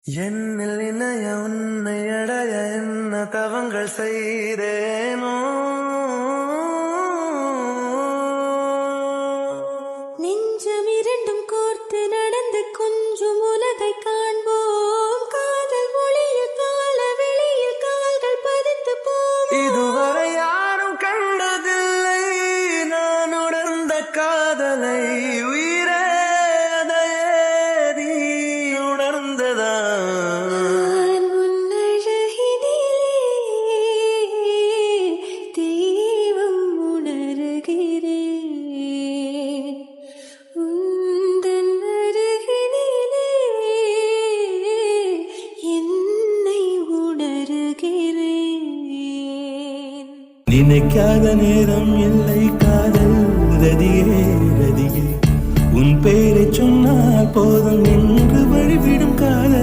என்னில் இணைய உன்னை அடைய என்ன தவங்கள் செய்தேனோ நெஞ்சம் இரண்டும் கோர்த்து நடந்து கொஞ்சம் உலகை காண்போம். காதல் ஒளியில் கால வெளியில் கால்கள் பதித்து போவோம். இதுவரை யாரும் கண்டதில்லை நான் உணர்ந்த காதலை. உயிரே அதையே நீ உணர்ந்ததா? நான் உன்னழகினிலே தெய்வம் உணர்கிறேன். உந்தன் அருகினிலே என்னை உணர்கிறேன். நினைக்காத நேரம் இல்லை காதல் ரதியே ரதியே உன் பேரை சொன்னால் போதும் என்று வழிவிடும் காதல்.